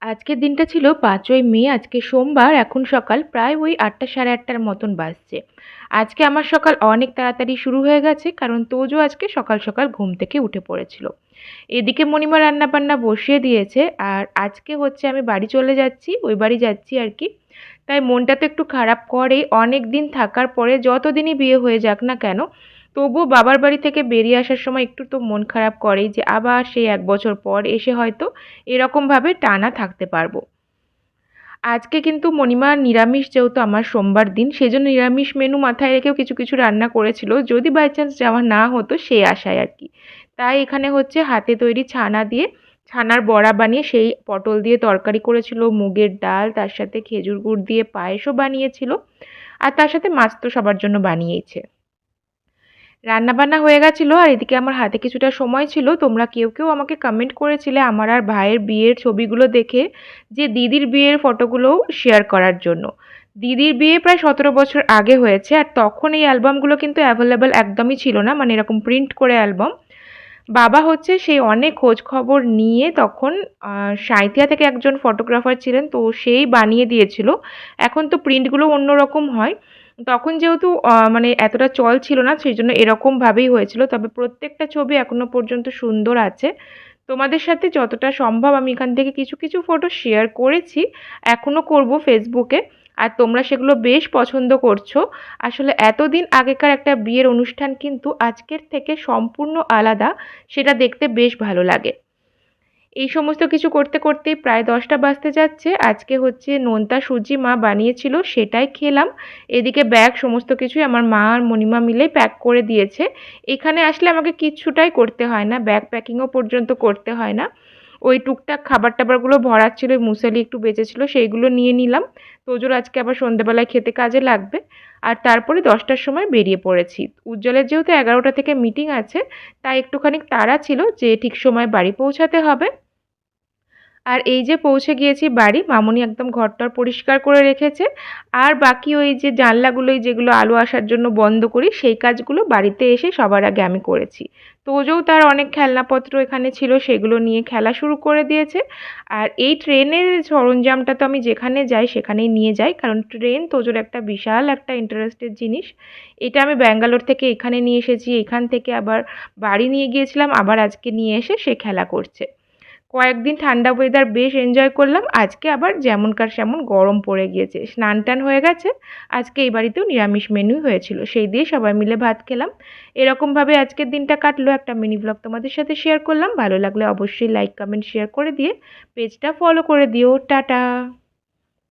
আজকের দিনটা ছিল ৫ই মে। আজকে সোমবার। এখন সকাল প্রায় ওই ৮টা সাড়ে ৮টার মতন বাজছে। আজকে আমার সকাল অনেক তাড়াতাড়ি শুরু হয়ে গেছে কারণ তোজো আজকে সকাল সকাল ঘুম থেকে উঠে পড়েছিল। এদিকে মণিমা রান্নাবান্না বসিয়ে দিয়েছে আর আজকে হচ্ছে আমি বাড়ি চলে যাচ্ছি, ওই বাড়ি যাচ্ছি আর কি। তাই মনটা তো একটু খারাপ করেই। অনেক দিন থাকার পরে যতদিনই বিয়ে হয়ে যাক না কেন, তবুও বাবার বাড়ি থেকে বেরিয়ে আসার সময় একটু তো মন খারাপ করেই যে আবার সেই ১ বছর পর এসে হয়তো এরকমভাবে টানা থাকতে পারবো। আজকে কিন্তু মণিমা নিরামিষ, যেহেতু আমার সোমবার দিন, সেজন্য নিরামিষ মেনু মাথায় রেখেও কিছু কিছু রান্না করেছিল, যদি বাই চান্স যাওয়া না হতো সেই আশায় আর কি। তাই এখানে হচ্ছে হাতে তৈরি ছানা দিয়ে ছানার বড়া বানিয়ে সেই পটল দিয়ে তরকারি করেছিল, মুগের ডাল, তার সাথে খেজুর গুড় দিয়ে পায়েসও বানিয়েছিল, আর তার সাথে মাছ তো সবার জন্য বানিয়েইছে। রান্নাবান্না হয়ে গেছিলো আর এদিকে আমার হাতে কিছুটা সময় ছিল। তোমরা কেউ কেউ আমাকে কমেন্ট করেছিলে আমার আর ভাইয়ের বিয়ের ছবিগুলো দেখে যে দিদির বিয়ের ফটোগুলোও শেয়ার করার জন্য। দিদির বিয়ে প্রায় ১৭ বছর আগে হয়েছে আর তখন এই অ্যালবামগুলো কিন্তু অ্যাভেলেবেল একদমই ছিল না, মানে এরকম প্রিন্ট করে অ্যালবাম। বাবা হচ্ছে সেই অনেক খোঁজ খবর নিয়ে তখন সাঁইথিয়া থেকে একজন ফটোগ্রাফার ছিলেন, তো সেই বানিয়ে দিয়েছিল। এখন তো প্রিন্টগুলো অন্যরকম হয়। তখন যেহেতু মানে এতটা চল ছিল না, সেই জন্য এরকমভাবেই হয়েছিল। তবে প্রত্যেকটা ছবি এখনো পর্যন্ত সুন্দর আছে। তোমাদের সাথে যতটা সম্ভব আমি এখান থেকে কিছু কিছু ফটো শেয়ার করেছি, এখনো করব ফেসবুকে। আর তোমরা সেগুলো বেশ পছন্দ করছো। আসলে এতদিন আগেকার একটা বিয়ের অনুষ্ঠান কিন্তু আজকের থেকে সম্পূর্ণ আলাদা, সেটা দেখতে বেশ ভালো লাগে। এই সমস্ত কিছু করতে করতেই প্রায় ১০টা বাজতে যাচ্ছে। আজকে হচ্ছে নোনতা সুজি মা বানিয়েছিল, সেটাই খেলাম। এদিকে ব্যাগ সমস্ত কিছুই আমার মা আর মণিমা মিলেই প্যাক করে দিয়েছে। এখানে আসলে আমাকে কিচ্ছুটাই করতে হয় না, ব্যাগ প্যাকিংও পর্যন্ত করতে হয় না। ওই টুকটাক খাবার টাবারগুলো ভরার ছিল, মুসালি একটু বেঁচেছিল, সেইগুলো নিয়ে নিলাম। তোজোর আজকে আবার সন্ধ্যেবেলায় খেতে কাজে লাগবে। আর তারপরে ১০টার সময় বেরিয়ে পড়েছি। উজ্জ্বলের যেহেতু ১১টা থেকে মিটিং আছে, তাই একটুখানি তাড়া ছিল যে ঠিক সময়ে বাড়ি পৌঁছাতে হবে। আর এই যে পৌঁছে গিয়েছি বাড়ি, মামুনি একদম ঘরটর পরিষ্কার করে রেখেছে। আর বাকি ওই যে জানলাগুলোই যেগুলো আলো আসার জন্য বন্ধ করি, সেই কাজগুলো বাড়িতে এসে সবার আগে আমি করেছি। তোজও তার অনেক খেলনাপত্র এখানে ছিল, সেগুলো নিয়ে খেলা শুরু করে দিয়েছে। আর এই ট্রেনের সরঞ্জামটা তো আমি যেখানে যাই সেখানেই নিয়ে যাই, কারণ ট্রেন তোজোর একটা বিশাল একটা ইন্টারেস্টের জিনিস। এটা আমি ব্যাঙ্গালোর থেকে এখানে নিয়ে এসেছি, এখান থেকে আবার বাড়ি নিয়ে গিয়েছিলাম, আবার আজকে নিয়ে এসে সে খেলা করছে। কয়েকদিন ঠান্ডা ওয়েদার বেশ এনজয় করলাম। আজকে আবার যেমনকার সেমন গরম পড়ে গিয়েছে। স্নান টান হয়ে গেছে। আজকে এই বাড়িতেও নিরামিষ মেনুই হয়েছিল, সেই দিয়ে সবাই মিলে ভাত খেলাম। এরকমভাবে আজকের দিনটা কাটলো। একটা মিনি ব্লগ তোমাদের সাথে শেয়ার করলাম। ভালো লাগলে অবশ্যই লাইক কমেন্ট শেয়ার করে দিয়ে পেজটা ফলো করে দিও। টাটা।